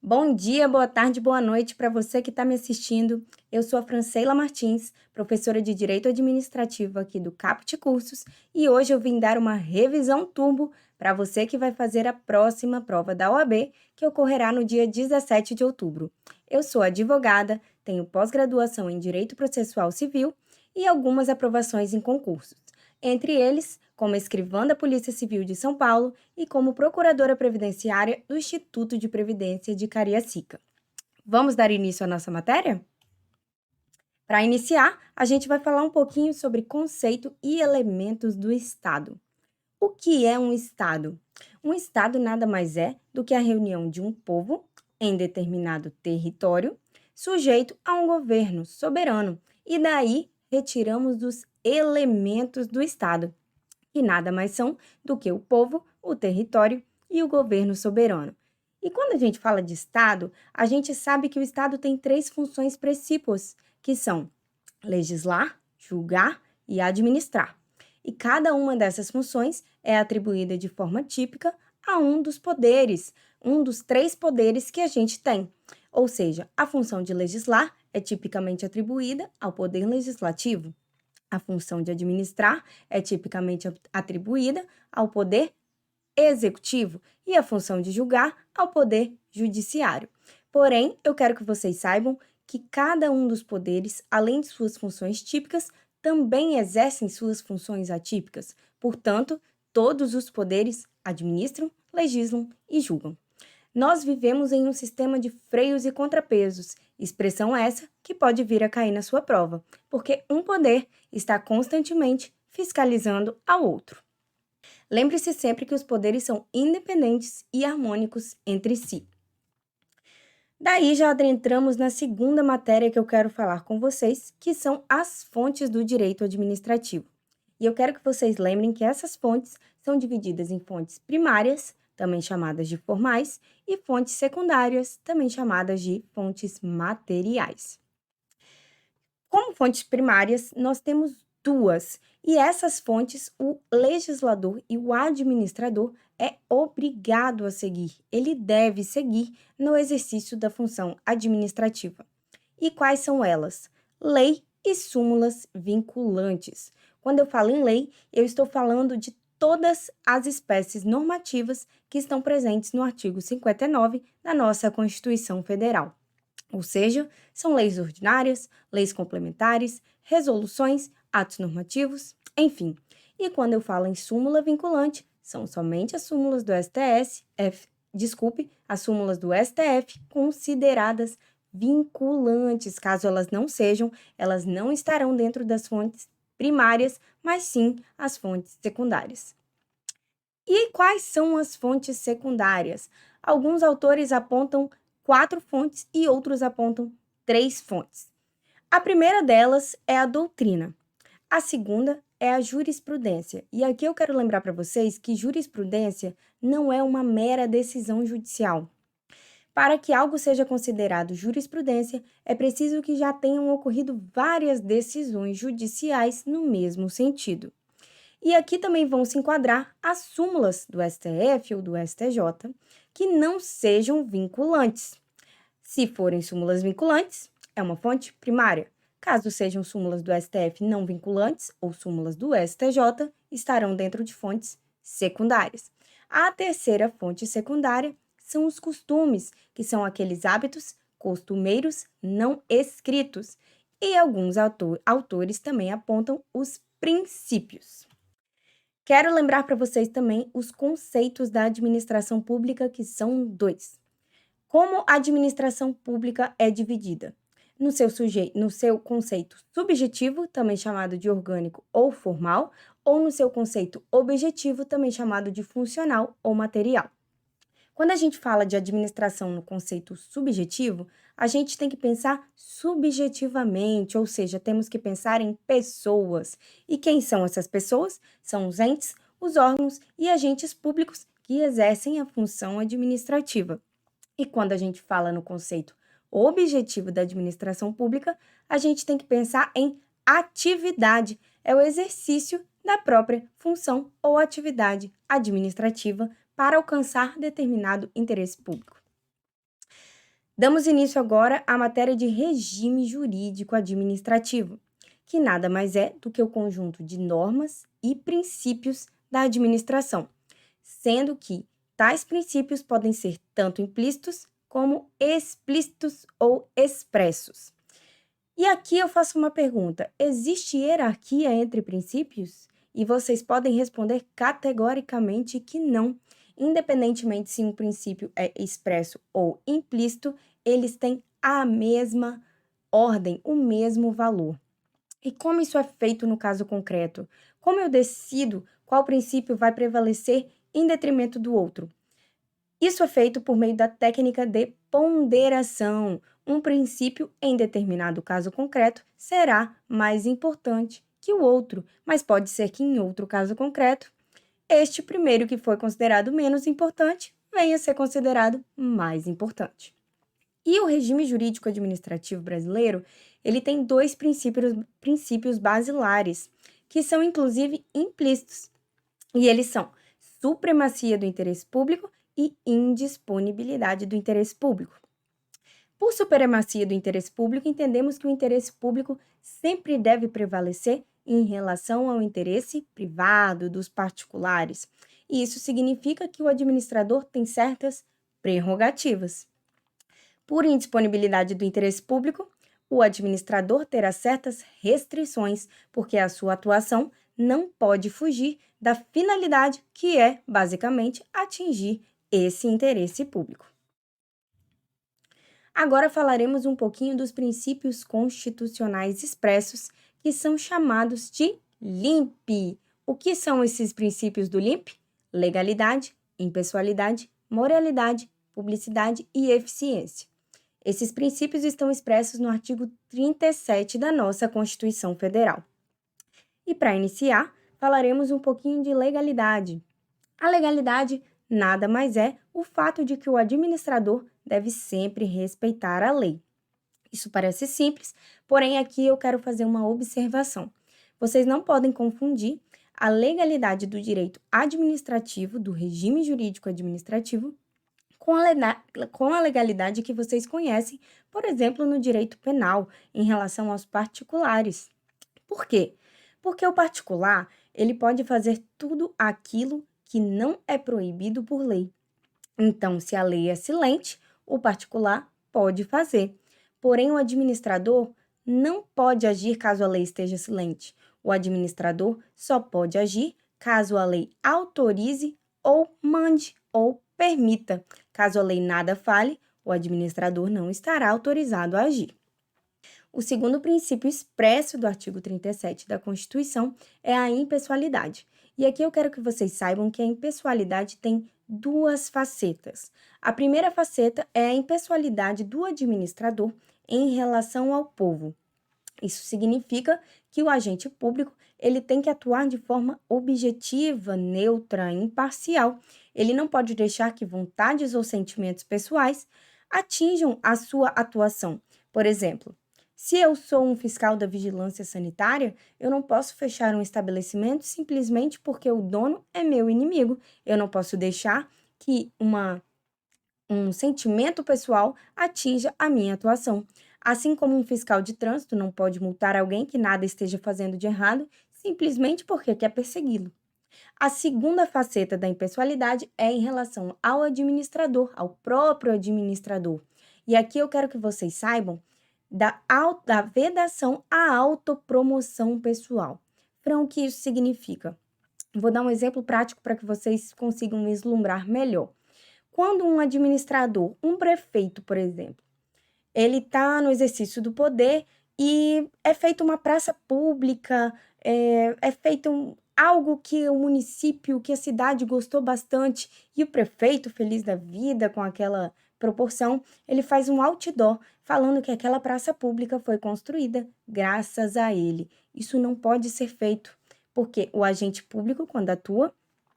Bom dia, boa tarde, boa noite para você que está me assistindo. Eu sou a Franceila Martins, professora de Direito Administrativo aqui do Caput Cursos, e hoje eu vim dar uma revisão turbo para você que vai fazer a próxima prova da OAB, que ocorrerá no dia 17 de outubro. Eu sou advogada, tenho pós-graduação em Direito Processual Civil e algumas aprovações em concursos. Entre eles, como escrivã da Polícia Civil de São Paulo e como procuradora previdenciária do Instituto de Previdência de Cariacica. Vamos dar início à nossa matéria? Para iniciar, a gente vai falar um pouquinho sobre conceito e elementos do Estado. O que é um Estado? Um Estado nada mais é do que a reunião de um povo em determinado território, sujeito a um governo soberano, e daí retiramos os elementos do Estado, que nada mais são do que o povo, o território e o governo soberano. E quando a gente fala de Estado, a gente sabe que o Estado tem três funções principais, que são legislar, julgar e administrar. E cada uma dessas funções é atribuída de forma típica a um dos poderes, um dos três poderes que a gente tem. Ou seja, a função de legislar é tipicamente atribuída ao poder legislativo. A função de administrar é tipicamente atribuída ao poder executivo e a função de julgar ao poder judiciário. Porém, eu quero que vocês saibam que cada um dos poderes, além de suas funções típicas, também exercem suas funções atípicas. Portanto, todos os poderes administram, legislam e julgam. Nós vivemos em um sistema de freios e contrapesos, expressão essa que pode vir a cair na sua prova, porque um poder está constantemente fiscalizando ao outro. Lembre-se sempre que os poderes são independentes e harmônicos entre si. Daí já adentramos na segunda matéria que eu quero falar com vocês, que são as fontes do direito administrativo. E eu quero que vocês lembrem que essas fontes são divididas em fontes primárias, também chamadas de formais, e fontes secundárias, também chamadas de fontes materiais. Como fontes primárias, nós temos duas, e essas fontes o legislador e o administrador é obrigado a seguir, ele deve seguir no exercício da função administrativa. E quais são elas? Lei e súmulas vinculantes. Quando eu falo em lei, eu estou falando de todas as espécies normativas que estão presentes no artigo 59 da nossa Constituição Federal. Ou seja, são leis ordinárias, leis complementares, resoluções, atos normativos, enfim. E quando eu falo em súmula vinculante, são somente as súmulas do as súmulas do STF consideradas vinculantes. Caso elas não sejam, elas não estarão dentro das fontes primárias, mas sim as fontes secundárias. E quais são as fontes secundárias? Alguns autores apontam 4 fontes e outros apontam 3 fontes. A primeira delas é a doutrina. A segunda é a jurisprudência. E aqui eu quero lembrar para vocês que jurisprudência não é uma mera decisão judicial. Para que algo seja considerado jurisprudência, é preciso que já tenham ocorrido várias decisões judiciais no mesmo sentido. E aqui também vão se enquadrar as súmulas do STF ou do STJ que não sejam vinculantes. Se forem súmulas vinculantes, é uma fonte primária. Caso sejam súmulas do STF não vinculantes ou súmulas do STJ, estarão dentro de fontes secundárias. A terceira fonte secundária são os costumes, que são aqueles hábitos costumeiros não escritos. E alguns autores também apontam os princípios. Quero lembrar para vocês também os conceitos da administração pública, que são 2. Como a administração pública é dividida? No seu conceito subjetivo, também chamado de orgânico ou formal, ou no seu conceito objetivo, também chamado de funcional ou material. Quando a gente fala de administração no conceito subjetivo, a gente tem que pensar subjetivamente, ou seja, temos que pensar em pessoas. E quem são essas pessoas? São os entes, os órgãos e agentes públicos que exercem a função administrativa. E quando a gente fala no conceito objetivo da administração pública, a gente tem que pensar em atividade, é o exercício da própria função ou atividade administrativa para alcançar determinado interesse público. Damos início agora à matéria de regime jurídico administrativo, que nada mais é do que o conjunto de normas e princípios da administração, sendo que tais princípios podem ser tanto implícitos como explícitos ou expressos. E aqui eu faço uma pergunta: existe hierarquia entre princípios? E vocês podem responder categoricamente que não. Independentemente se um princípio é expresso ou implícito, eles têm a mesma ordem, o mesmo valor. E como isso é feito no caso concreto? Como eu decido qual princípio vai prevalecer em detrimento do outro? Isso é feito por meio da técnica de ponderação. Um princípio, em determinado caso concreto, será mais importante que o outro, mas pode ser que em outro caso concreto, este primeiro que foi considerado menos importante venha a ser considerado mais importante. E o regime jurídico administrativo brasileiro, ele tem dois princípios basilares, que são inclusive implícitos, e eles são supremacia do interesse público e indisponibilidade do interesse público. Por supremacia do interesse público, entendemos que o interesse público sempre deve prevalecer em relação ao interesse privado dos particulares. E isso significa que o administrador tem certas prerrogativas. Por indisponibilidade do interesse público, o administrador terá certas restrições, porque a sua atuação não pode fugir da finalidade que é, basicamente, atingir esse interesse público. Agora falaremos um pouquinho dos princípios constitucionais expressos, que são chamados de LIMP. O que são esses princípios do LIMP? Legalidade, impessoalidade, moralidade, publicidade e eficiência. Esses princípios estão expressos no artigo 37 da nossa Constituição Federal. E para iniciar, falaremos um pouquinho de legalidade. A legalidade nada mais é o fato de que o administrador deve sempre respeitar a lei. Isso parece simples, porém aqui eu quero fazer uma observação. Vocês não podem confundir a legalidade do direito administrativo, do regime jurídico administrativo, com a legalidade que vocês conhecem, por exemplo, no direito penal, em relação aos particulares. Por quê? Porque o particular, ele pode fazer tudo aquilo que não é proibido por lei. Então, se a lei é silente, o particular pode fazer. Porém, o administrador não pode agir caso a lei esteja silente. O administrador só pode agir caso a lei autorize ou mande ou permita. Caso a lei nada fale, o administrador não estará autorizado a agir. O segundo princípio expresso do artigo 37 da Constituição é a impessoalidade. E aqui eu quero que vocês saibam que a impessoalidade tem duas facetas. A primeira faceta é a impessoalidade do administrador em relação ao povo. Isso significa que o agente público ele tem que atuar de forma objetiva, neutra, imparcial. Ele não pode deixar que vontades ou sentimentos pessoais atinjam a sua atuação. Por exemplo, se eu sou um fiscal da vigilância sanitária, eu não posso fechar um estabelecimento simplesmente porque o dono é meu inimigo. Eu não posso deixar que um sentimento pessoal atinja a minha atuação. Assim como um fiscal de trânsito não pode multar alguém que nada esteja fazendo de errado, simplesmente porque quer persegui-lo. A segunda faceta da impessoalidade é em relação ao administrador, ao próprio administrador. E aqui eu quero que vocês saibam da vedação à autopromoção pessoal. Então, o que isso significa? Vou dar um exemplo prático para que vocês consigam vislumbrar melhor. Quando um administrador, um prefeito, por exemplo, ele está no exercício do poder e é feita uma praça pública, é feito algo que o município, que a cidade gostou bastante, e o prefeito, feliz da vida com aquela proporção, ele faz um outdoor falando que aquela praça pública foi construída graças a ele. Isso não pode ser feito, porque o agente público, quando atua,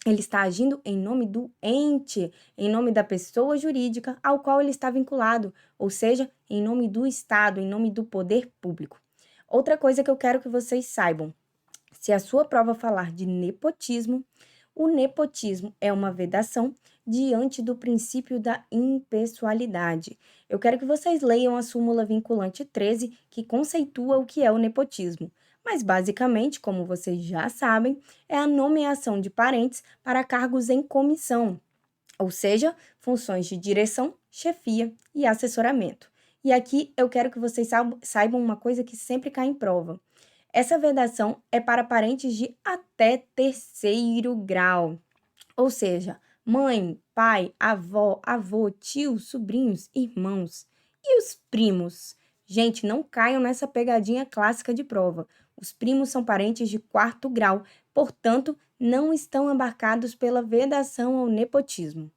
ele está agindo em nome do ente, em nome da pessoa jurídica ao qual ele está vinculado, ou seja, em nome do Estado, em nome do poder público. Outra coisa que eu quero que vocês saibam, se a sua prova falar de nepotismo, O nepotismo é uma vedação diante do princípio da impessoalidade. Eu quero que vocês leiam a súmula vinculante 13, que conceitua o que é o nepotismo. Mas, basicamente, como vocês já sabem, é a nomeação de parentes para cargos em comissão, ou seja, funções de direção, chefia e assessoramento. E aqui eu quero que vocês saibam uma coisa que sempre cai em prova. Essa vedação é para parentes de até terceiro grau, ou seja, mãe, pai, avó, avô, tio, sobrinhos, irmãos. E os primos? Gente, não caiam nessa pegadinha clássica de prova. Os primos são parentes de quarto grau, portanto, não estão embarcados pela vedação ao nepotismo.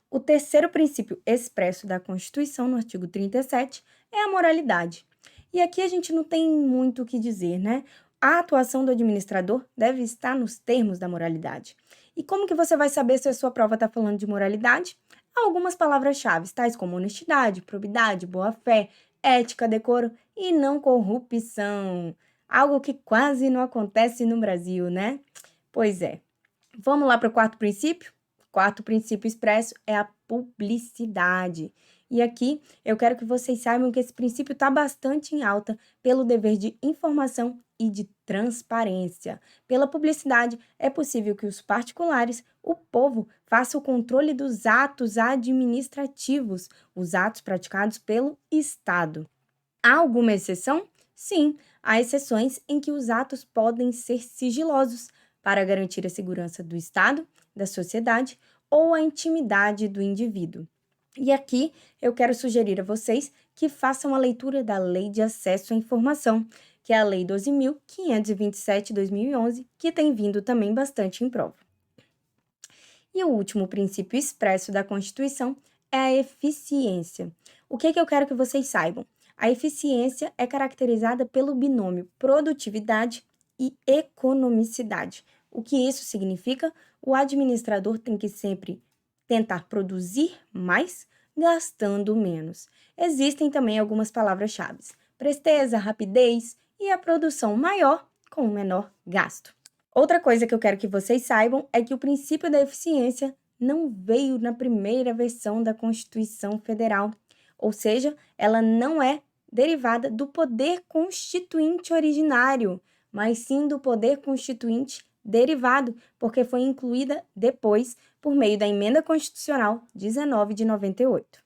O terceiro princípio expresso da Constituição, no artigo 37, é a moralidade. E aqui a gente não tem muito o que dizer, né? A atuação do administrador deve estar nos termos da moralidade. E como que você vai saber se a sua prova está falando de moralidade? Há algumas palavras-chave, tais como honestidade, probidade, boa-fé, ética, decoro e não corrupção. Algo que quase não acontece no Brasil, né? Pois é. Vamos lá para o quarto princípio? O quarto princípio expresso é a publicidade. E aqui eu quero que vocês saibam que esse princípio está bastante em alta pelo dever de informação e de transparência. Pela publicidade, é possível que os particulares, o povo, faça o controle dos atos administrativos, os atos praticados pelo Estado. Há alguma exceção? Sim, há exceções em que os atos podem ser sigilosos para garantir a segurança do Estado, da sociedade ou a intimidade do indivíduo. E aqui eu quero sugerir a vocês que façam a leitura da Lei de Acesso à Informação, que é a Lei 12.527/2011, que tem vindo também bastante em prova. E o último princípio expresso da Constituição é a eficiência. O que eu quero que vocês saibam? A eficiência é caracterizada pelo binômio produtividade e economicidade. O que isso significa? O administrador tem que sempre tentar produzir mais, gastando menos. Existem também algumas palavras-chave: presteza, rapidez e a produção maior com menor gasto. Outra coisa que eu quero que vocês saibam é que o princípio da eficiência não veio na primeira versão da Constituição Federal, ou seja, ela não é derivada do poder constituinte originário, mas sim do poder constituinte derivado, porque foi incluída depois por meio da Emenda Constitucional 19 de 98.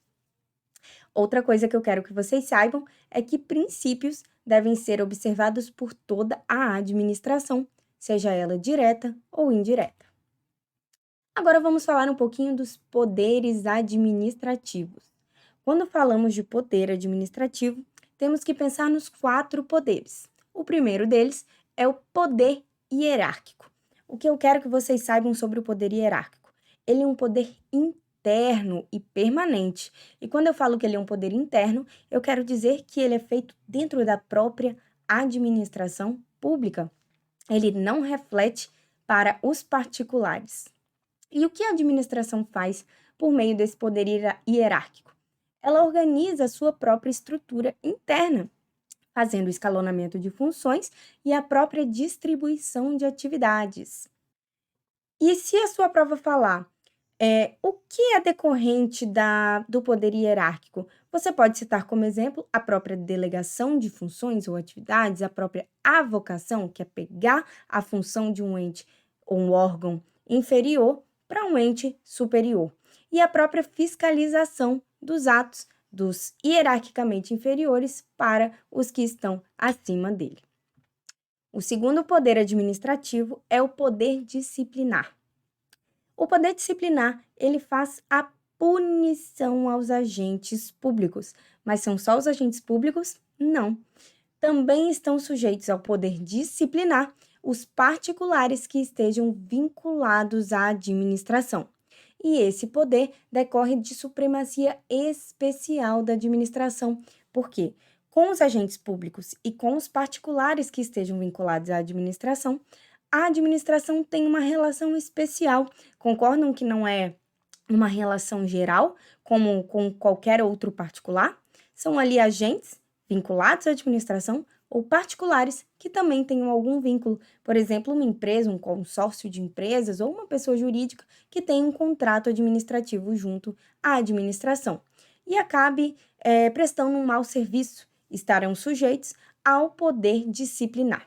Outra coisa que eu quero que vocês saibam é que princípios devem ser observados por toda a administração, seja ela direta ou indireta. Agora vamos falar um pouquinho dos poderes administrativos. Quando falamos de poder administrativo, temos que pensar nos 4 poderes. O primeiro deles é o poder hierárquico. O que eu quero que vocês saibam sobre o poder hierárquico? Ele é um poder interno e permanente. E quando eu falo que ele é um poder interno, eu quero dizer que ele é feito dentro da própria administração pública. Ele não reflete para os particulares. E o que a administração faz por meio desse poder hierárquico? Ela organiza a sua própria estrutura interna, fazendo o escalonamento de funções e a própria distribuição de atividades. E se a sua prova falar o que é decorrente do poder hierárquico? Você pode citar como exemplo a própria delegação de funções ou atividades, a própria avocação, que é pegar a função de um ente ou um órgão inferior para um ente superior, e a própria fiscalização dos atos dos hierarquicamente inferiores para os que estão acima dele. O segundo poder administrativo é o poder disciplinar. O poder disciplinar, ele faz a punição aos agentes públicos. Mas são só os agentes públicos? Não. Também estão sujeitos ao poder disciplinar os particulares que estejam vinculados à administração. E esse poder decorre de supremacia especial da administração. Por quê? Com os agentes públicos e com os particulares que estejam vinculados à administração, a administração tem uma relação especial. Concordam que não é uma relação geral, como com qualquer outro particular? São ali agentes vinculados à administração ou particulares que também tenham algum vínculo, por exemplo, uma empresa, um consórcio de empresas ou uma pessoa jurídica que tem um contrato administrativo junto à administração e acabe prestando um mau serviço, estarão sujeitos ao poder disciplinar.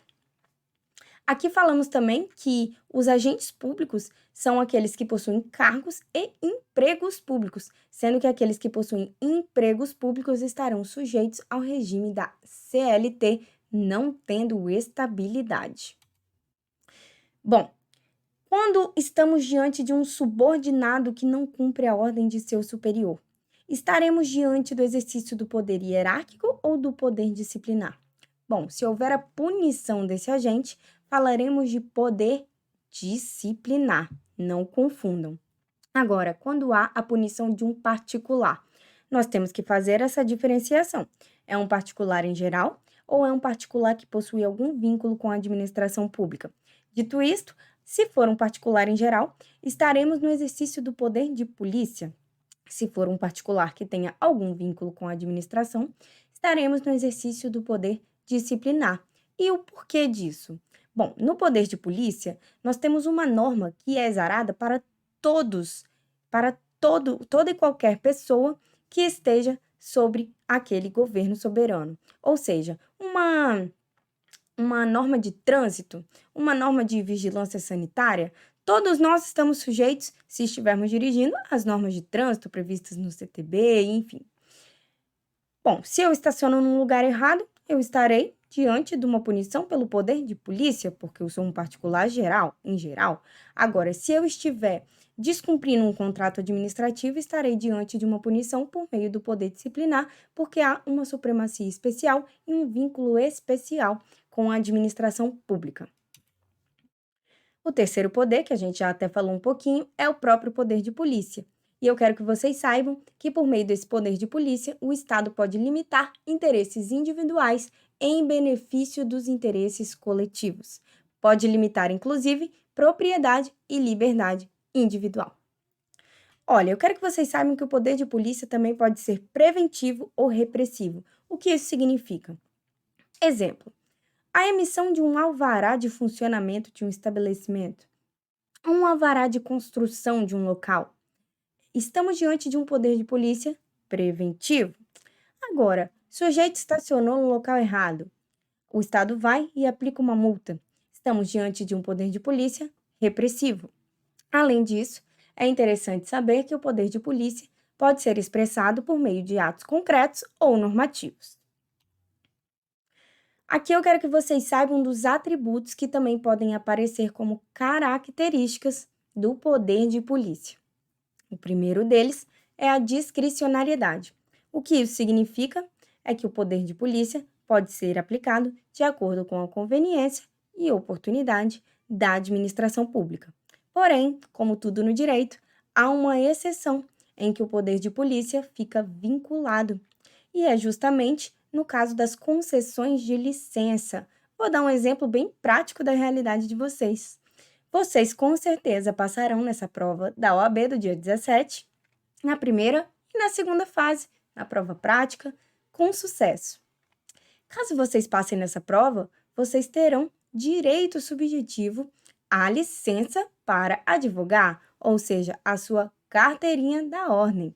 Aqui falamos também que os agentes públicos são aqueles que possuem cargos e empregos públicos, sendo que aqueles que possuem empregos públicos estarão sujeitos ao regime da CLT, não tendo estabilidade. Bom, quando estamos diante de um subordinado que não cumpre a ordem de seu superior, estaremos diante do exercício do poder hierárquico ou do poder disciplinar? Bom, se houver a punição desse agente, falaremos de poder disciplinar, não confundam. Agora, quando há a punição de um particular, nós temos que fazer essa diferenciação. É um particular em geral ou é um particular que possui algum vínculo com a administração pública? Dito isto, se for um particular em geral, estaremos no exercício do poder de polícia. Se for um particular que tenha algum vínculo com a administração, estaremos no exercício do poder disciplinar. E o porquê disso? Bom, no poder de polícia, nós temos uma norma que é exarada para todos, toda e qualquer pessoa que esteja sobre aquele governo soberano. Ou seja, uma norma de trânsito, uma norma de vigilância sanitária, todos nós estamos sujeitos, se estivermos dirigindo, às normas de trânsito previstas no CTB, enfim. Bom, se eu estaciono num lugar errado, eu estarei diante de uma punição pelo poder de polícia, porque eu sou um particular em geral. Agora, se eu estiver descumprindo um contrato administrativo, estarei diante de uma punição por meio do poder disciplinar, porque há uma supremacia especial e um vínculo especial com a administração pública. O terceiro poder, que a gente já até falou um pouquinho, é o próprio poder de polícia. E eu quero que vocês saibam que, por meio desse poder de polícia, o Estado pode limitar interesses individuais em benefício dos interesses coletivos. Pode limitar, inclusive, propriedade e liberdade individual. Olha, eu quero que vocês saibam que o poder de polícia também pode ser preventivo ou repressivo. O que isso significa? Exemplo: a emissão de um alvará de funcionamento de um estabelecimento, um alvará de construção de um local. Estamos diante de um poder de polícia preventivo. Agora, o sujeito estacionou no local errado. O Estado vai e aplica uma multa. Estamos diante de um poder de polícia repressivo. Além disso, é interessante saber que o poder de polícia pode ser expressado por meio de atos concretos ou normativos. Aqui eu quero que vocês saibam dos atributos que também podem aparecer como características do poder de polícia. O primeiro deles é a discricionariedade. O que isso significa é que o poder de polícia pode ser aplicado de acordo com a conveniência e oportunidade da administração pública. Porém, como tudo no direito, há uma exceção em que o poder de polícia fica vinculado, e é justamente no caso das concessões de licença. Vou dar um exemplo bem prático da realidade de vocês. Vocês com certeza passarão nessa prova da OAB do dia 17, na primeira e na segunda fase, na prova prática, com sucesso. Caso vocês passem nessa prova, vocês terão direito subjetivo à licença para advogar, ou seja, a sua carteirinha da ordem.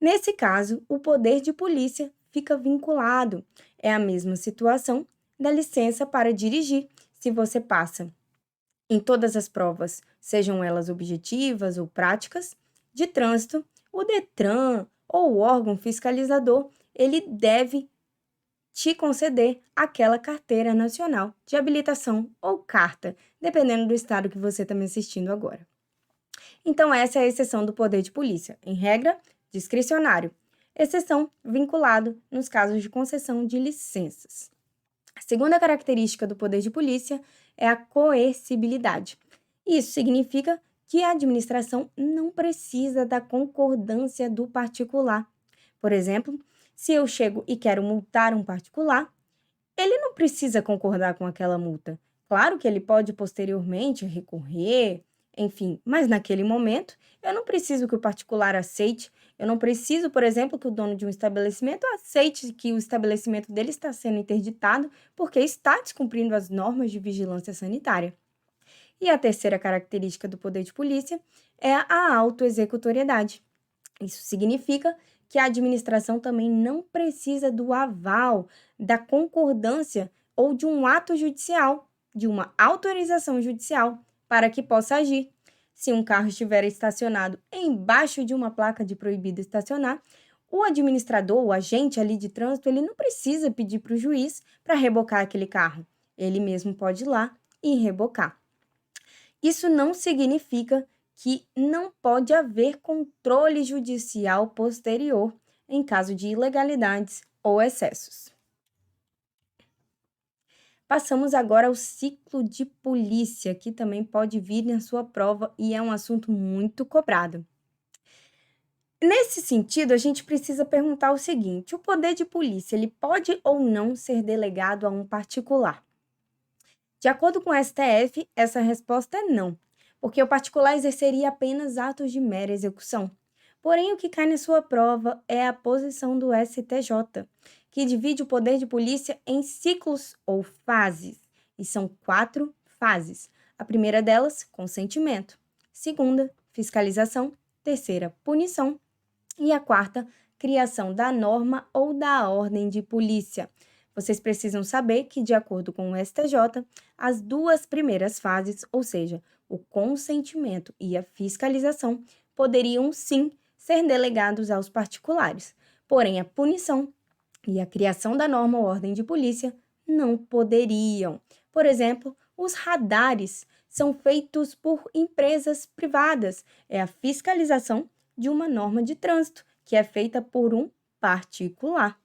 Nesse caso, o poder de polícia fica vinculado. É a mesma situação da licença para dirigir, se você passa em todas as provas, sejam elas objetivas ou práticas, de trânsito, o Detran ou o órgão fiscalizador, ele deve te conceder aquela carteira nacional de habilitação ou carta, dependendo do estado que você está me assistindo agora. Então, essa é a exceção do poder de polícia. Em regra, discricionário. Exceção vinculado nos casos de concessão de licenças. A segunda característica do poder de polícia é a coercibilidade. Isso significa que a administração não precisa da concordância do particular. Por exemplo, se eu chego e quero multar um particular, ele não precisa concordar com aquela multa. Claro que ele pode posteriormente recorrer, enfim, mas naquele momento eu não preciso que o particular aceite, eu não preciso, por exemplo, que o dono de um estabelecimento aceite que o estabelecimento dele está sendo interditado porque está descumprindo as normas de vigilância sanitária. E a terceira característica do poder de polícia é a autoexecutoriedade. Isso significa que a administração também não precisa do aval, da concordância ou de um ato judicial, de uma autorização judicial, para que possa agir. Se um carro estiver estacionado embaixo de uma placa de proibido estacionar, o administrador, o agente ali de trânsito, ele não precisa pedir para o juiz para rebocar aquele carro. Ele mesmo pode ir lá e rebocar. Isso não significa que não pode haver controle judicial posterior em caso de ilegalidades ou excessos. Passamos agora ao ciclo de polícia, que também pode vir na sua prova e é um assunto muito cobrado. Nesse sentido, a gente precisa perguntar o seguinte: o poder de polícia, ele pode ou não ser delegado a um particular? De acordo com o STF, essa resposta é não, porque o particular exerceria apenas atos de mera execução. Porém, o que cai na sua prova é a posição do STJ, que divide o poder de polícia em ciclos ou fases, e são 4 fases. A primeira delas, consentimento. Segunda, fiscalização. Terceira, punição. E a quarta, criação da norma ou da ordem de polícia. Vocês precisam saber que, de acordo com o STJ, as 2 primeiras fases, ou seja, o consentimento e a fiscalização, poderiam sim ser delegados aos particulares. Porém, a punição e a criação da norma ou ordem de polícia não poderiam. Por exemplo, os radares são feitos por empresas privadas. É a fiscalização de uma norma de trânsito, que é feita por um particular.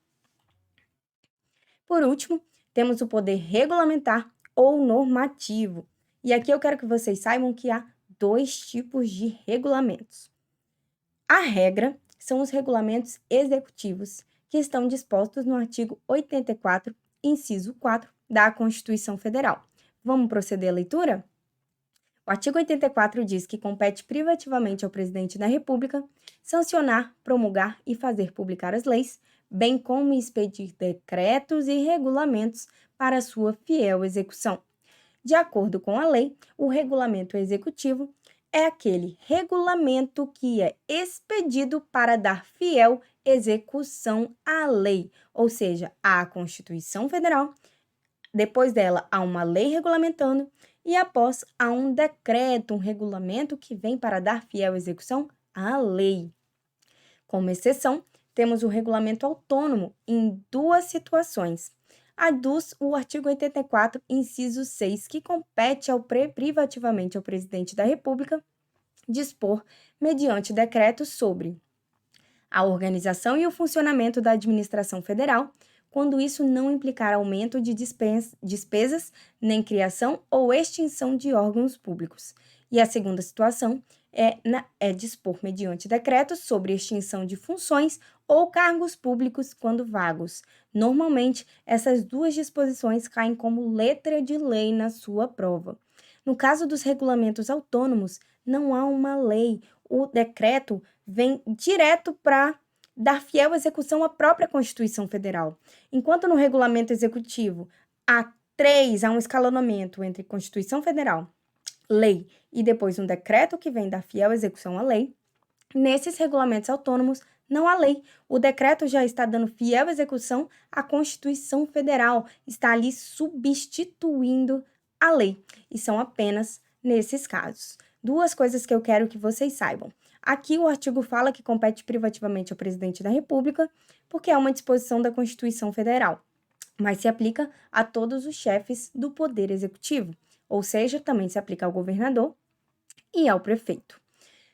Por último, temos o poder regulamentar ou normativo. E aqui eu quero que vocês saibam que há 2 tipos de regulamentos. A regra são os regulamentos executivos, que estão dispostos no artigo 84, inciso 4 da Constituição Federal. Vamos proceder à leitura? O artigo 84 diz que compete privativamente ao presidente da República sancionar, promulgar e fazer publicar as leis, bem como expedir decretos e regulamentos para sua fiel execução. De acordo com a lei, o regulamento executivo é aquele regulamento que é expedido para dar fiel execução à lei, ou seja, à Constituição Federal. Depois dela, há uma lei regulamentando e após há um decreto, um regulamento que vem para dar fiel execução à lei. Como exceção, temos o regulamento autônomo em 2 situações. Aduz o artigo 84, inciso 6, que compete privativamente ao presidente da República dispor, mediante decreto, sobre a organização e o funcionamento da administração federal, quando isso não implicar aumento de despesas, nem criação ou extinção de órgãos públicos. E a segunda situação é dispor, mediante decreto, sobre extinção de funções ou cargos públicos quando vagos. Normalmente, essas 2 disposições caem como letra de lei na sua prova. No caso dos regulamentos autônomos, não há uma lei. O decreto vem direto para dar fiel execução à própria Constituição Federal. Enquanto no regulamento executivo há um escalonamento entre Constituição Federal, lei e depois um decreto que vem dar fiel execução à lei, nesses regulamentos autônomos não há lei. O decreto já está dando fiel execução à Constituição Federal, está ali substituindo a lei. E são apenas nesses casos. 2 coisas que eu quero que vocês saibam. Aqui o artigo fala que compete privativamente ao presidente da República, porque é uma disposição da Constituição Federal, mas se aplica a todos os chefes do Poder Executivo, ou seja, também se aplica ao governador e ao prefeito.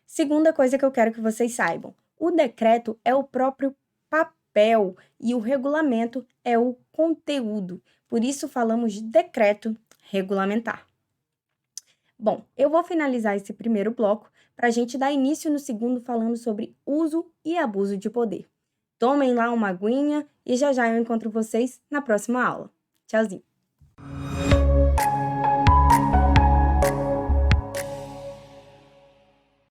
Segunda coisa que eu quero que vocês saibam, o decreto é o próprio papel e o regulamento é o conteúdo, por isso falamos de decreto regulamentar. Bom, eu vou finalizar esse primeiro bloco para a gente dar início no segundo falando sobre uso e abuso de poder. Tomem lá uma aguinha e já já eu encontro vocês na próxima aula. Tchauzinho!